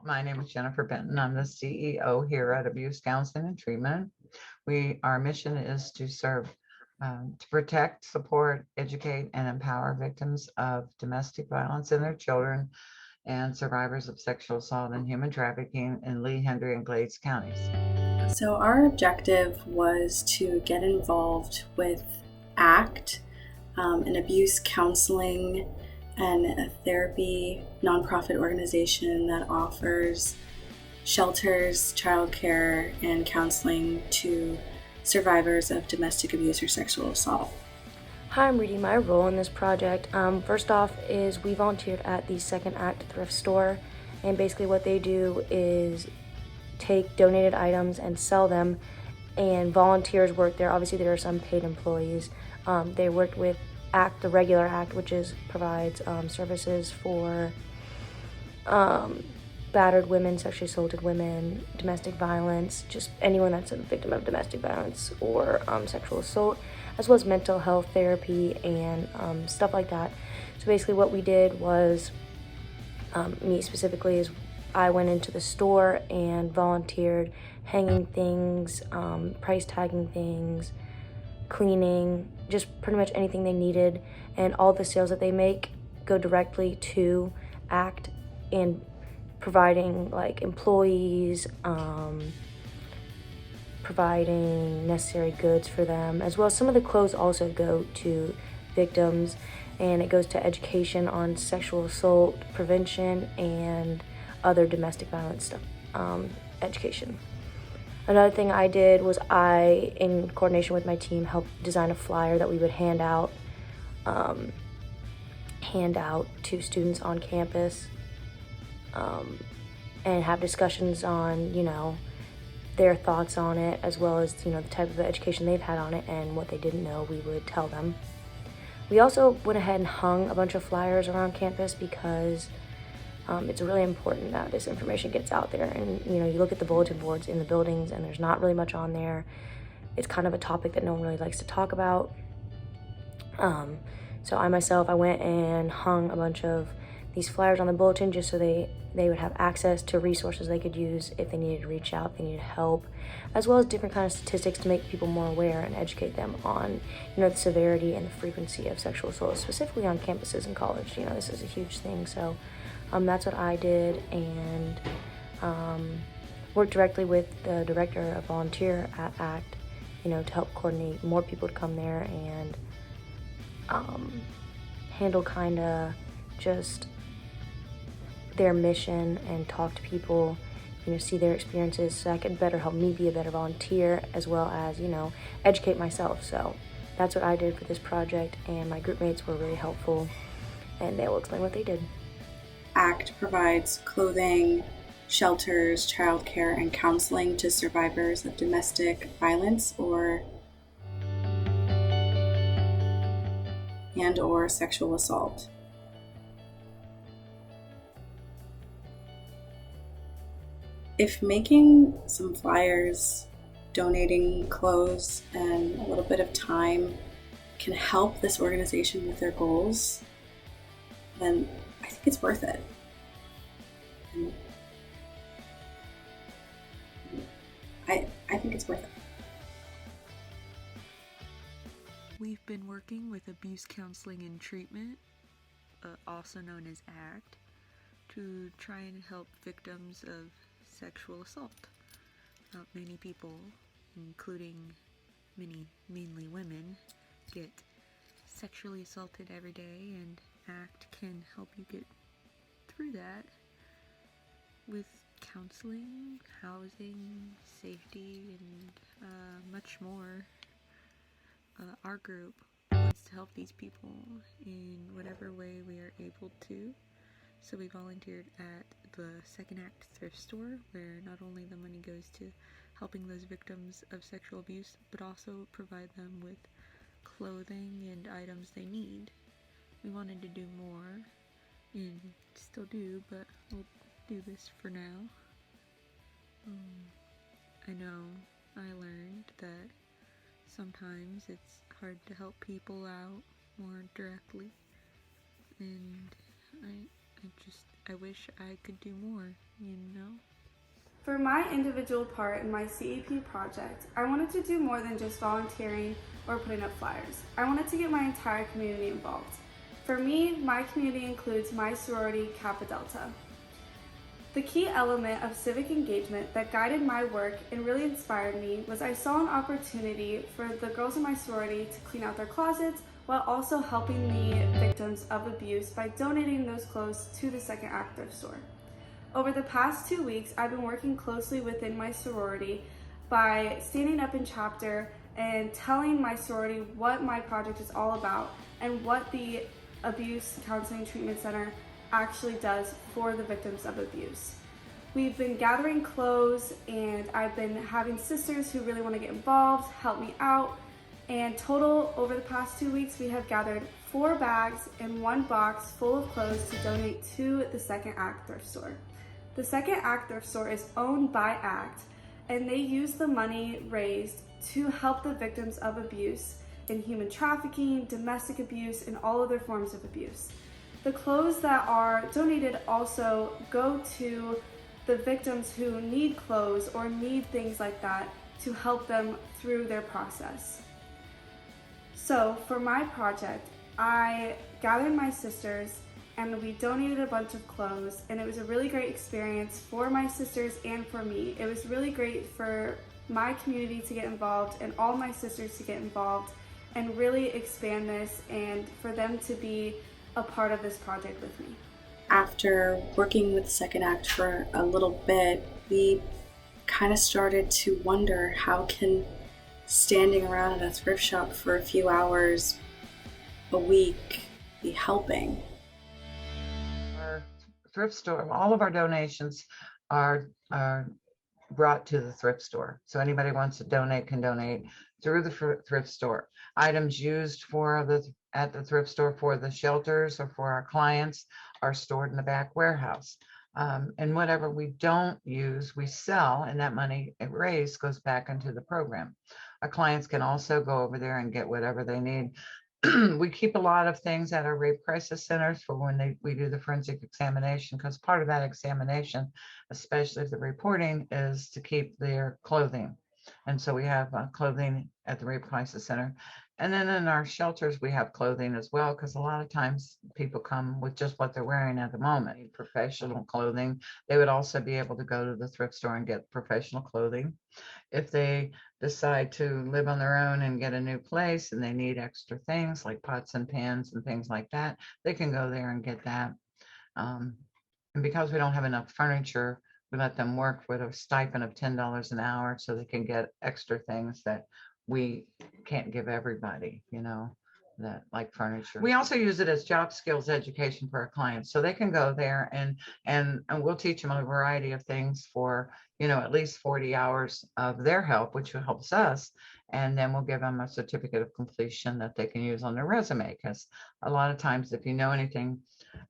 My name is Jennifer Benton. I'm the CEO here at Abuse Counseling and Treatment. Our mission is to serve, to protect, support, educate, and empower victims of domestic violence and their children and survivors of sexual assault and human trafficking in Lee, Hendry, and Glades counties. So our objective was to get involved with ACT, an abuse counseling and a therapy nonprofit organization that offers shelters, childcare, and counseling to survivors of domestic abuse or sexual assault. Hi, I'm Reedy. My role in this project, first off, is we volunteered at the Second Act thrift store, and basically what they do is take donated items and sell them, and volunteers work there. Obviously, there are some paid employees. They worked with ACT, the regular ACT, which provides services for battered women, sexually assaulted women, domestic violence, just anyone that's a victim of domestic violence or sexual assault, as well as mental health therapy and stuff like that. So basically what we did was, me specifically, is I went into the store and volunteered hanging things, price tagging things, cleaning, just pretty much anything they needed, and all the sales that they make go directly to ACT and providing like employees, providing necessary goods for them, as well as some of the clothes also go to victims, and it goes to education on sexual assault prevention and other domestic violence stuff, education. Another thing I did was I, in coordination with my team, helped design a flyer that we would hand out to students on campus, and have discussions on, their thoughts on it, as well as, the type of education they've had on it and what they didn't know, we would tell them. We also went ahead and hung a bunch of flyers around campus because it's really important that this information gets out there. And, you look at the bulletin boards in the buildings and there's not really much on there. It's kind of a topic that no one really likes to talk about. So I went and hung a bunch of these flyers on the bulletin just so they would have access to resources they could use if they needed to reach out, if they needed help, as well as different kind of statistics to make people more aware and educate them on, the severity and the frequency of sexual assault, specifically on campuses in college. This is a huge thing. So that's what I did, and worked directly with the director of volunteer at ACT, to help coordinate more people to come there and handle kind of just their mission and talk to people, see their experiences so that could better help me be a better volunteer, as well as, educate myself. So that's what I did for this project, and my group mates were really helpful, and they will explain what they did. ACT provides clothing, shelters, childcare, and counseling to survivors of domestic violence or sexual assault. If making some flyers, donating clothes, and a little bit of time can help this organization with their goals, then I think it's worth it. And I think it's worth it. We've been working with Abuse Counseling and Treatment, also known as ACT, to try and help victims of sexual assault. Many people, including mainly women, get sexually assaulted every day, and ACT can help you get through that with counseling, housing, safety, and much more. Our group wants to help these people in whatever way we are able to. So we volunteered at the Second Act thrift store, where not only the money goes to helping those victims of sexual abuse, but also provide them with clothing and items they need. We wanted to do more, and still do, but we'll do this for now. I know I learned that sometimes it's hard to help people out more directly, and I I wish I could do more, you know? For my individual part in my CEP project, I wanted to do more than just volunteering or putting up flyers. I wanted to get my entire community involved. For me, my community includes my sorority, Kappa Delta. The key element of civic engagement that guided my work and really inspired me was I saw an opportunity for the girls in my sorority to clean out their closets while also helping the victims of abuse by donating those clothes to the Second Act thrift store. Over the past 2 weeks, I've been working closely within my sorority by standing up in chapter and telling my sorority what my project is all about and what the Abuse Counseling Treatment Center actually does for the victims of abuse. We've been gathering clothes, and I've been having sisters who really want to get involved, help me out, and total over the past 2 weeks we have gathered 4 bags and 1 box full of clothes to donate to the Second Act thrift store. The Second Act thrift store is owned by ACT, and they use the money raised to help the victims of abuse in human trafficking, domestic abuse, and all other forms of abuse. The clothes that are donated also go to the victims who need clothes or need things like that to help them through their process. So for my project, I gathered my sisters and we donated a bunch of clothes, and it was a really great experience for my sisters and for me. It was really great for my community to get involved and all my sisters to get involved and really expand this and for them to be a part of this project with me. After working with Second Act for a little bit, we kind of started to wonder, how can standing around at a thrift shop for a few hours a week be helping? Our thrift store, all of our donations are brought to the thrift store. So anybody wants to donate can donate through the thrift store. Items used at the thrift store for the shelters or for our clients are stored in the back warehouse. And whatever we don't use, we sell, and that money raised goes back into the program. Our clients can also go over there and get whatever they need. We keep a lot of things at our rape crisis centers for when we do the forensic examination, because part of that examination, especially if the reporting, is to keep their clothing. And so we have clothing at the rape crisis center. And then in our shelters, we have clothing as well, because a lot of times people come with just what they're wearing at the moment, professional clothing. They would also be able to go to the thrift store and get professional clothing. If they decide to live on their own and get a new place and they need extra things like pots and pans and things like that, they can go there and get that. And because we don't have enough furniture, we let them work with a stipend of $10 an hour so they can get extra things that we can't give everybody, that like furniture. We also use it as job skills education for our clients. So they can go there and we'll teach them a variety of things for, at least 40 hours of their help, which helps us. And then we'll give them a certificate of completion that they can use on their resume. Because a lot of times, if you know anything,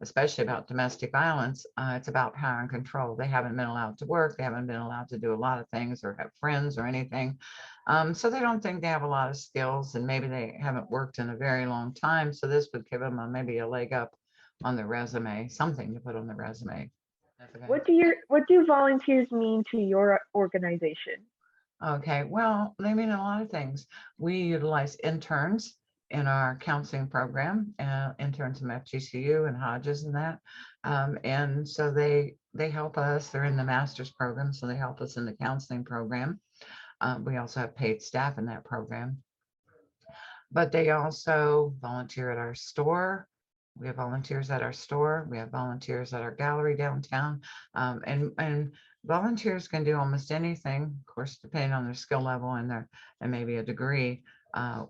especially about domestic violence, it's about power and control. They haven't been allowed to work. They haven't been allowed to do a lot of things or have friends or anything. So they don't think they have a lot of skills, and maybe they haven't worked in a very long time. So this would give them maybe a leg up on their resume, something to put on the resume. What do volunteers mean to your organization? Okay, well, they mean a lot of things. We utilize interns in our counseling program, interns from FGCU and Hodges and that. And so they help us. They're in the master's program, so they help us in the counseling program. We also have paid staff in that program. But they also volunteer at our store. We have volunteers at our store. We have volunteers at our gallery downtown. And volunteers can do almost anything, of course, depending on their skill level and maybe a degree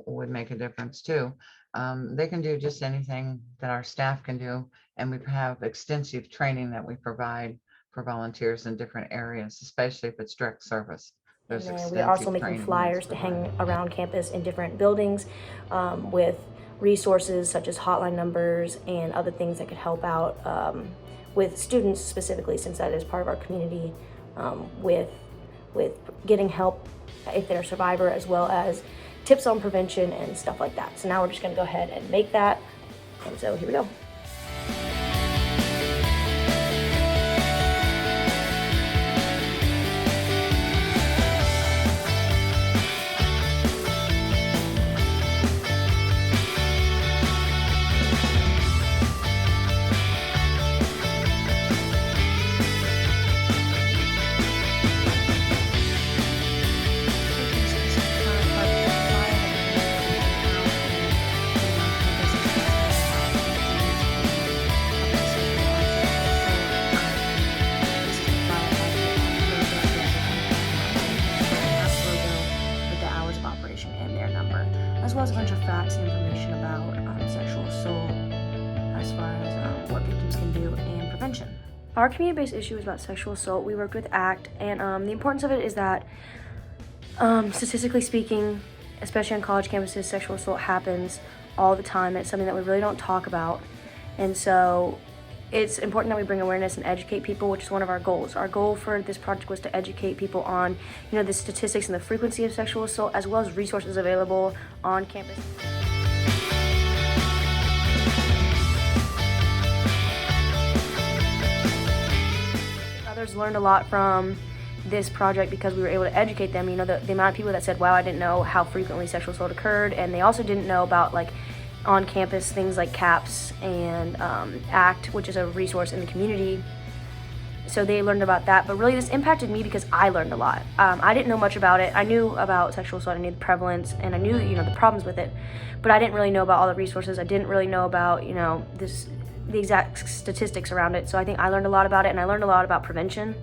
would make a difference too. They can do just anything that our staff can do. And we have extensive training that we provide for volunteers in different areas, especially if it's direct service. And then we're also making flyers to hang around campus in different buildings with resources such as hotline numbers and other things that could help out with students specifically, since that is part of our community, with getting help if they're a survivor, as well as tips on prevention and stuff like that. So now we're just going to go ahead and make that. And so here we go. as a bunch of facts and information about sexual assault, as far as what victims can do and prevention. Our community-based issue is about sexual assault. We worked with ACT, and the importance of it is that statistically speaking, especially on college campuses, sexual assault happens all the time. It's something that we really don't talk about, and so it's important that we bring awareness and educate people, which is one of our goals. Our goal for this project was to educate people on, the statistics and the frequency of sexual assault, as well as resources available on campus. Others learned a lot from this project because we were able to educate them. The amount of people that said, wow, I didn't know how frequently sexual assault occurred, and they also didn't know about on campus things like CAPS and ACT, which is a resource in the community. So they learned about that, but really this impacted me because I learned a lot. I didn't know much about it. I knew about sexual assault, I knew the prevalence, and I knew the problems with it, but I didn't really know about all the resources. I didn't really know about the exact statistics around it. So I think I learned a lot about it, and I learned a lot about prevention.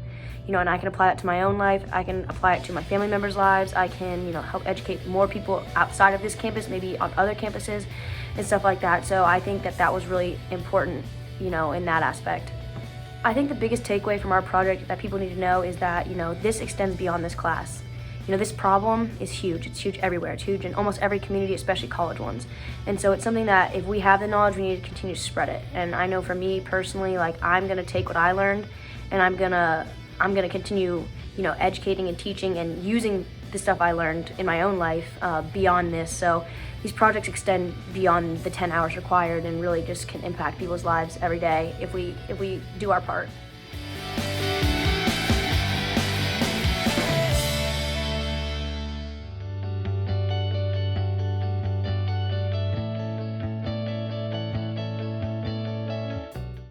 And I can apply that to my own life. I can apply it to my family members' lives. I can, help educate more people outside of this campus, maybe on other campuses and stuff like that. So I think that was really important, in that aspect. I think the biggest takeaway from our project that people need to know is that, this extends beyond this class. This problem is huge. It's huge everywhere. It's huge in almost every community, especially college ones. And so it's something that if we have the knowledge, we need to continue to spread it. And I know for me personally, I'm gonna take what I learned, and I'm gonna continue, educating and teaching and using the stuff I learned in my own life beyond this. So these projects extend beyond the 10 hours required and really just can impact people's lives every day if we do our part.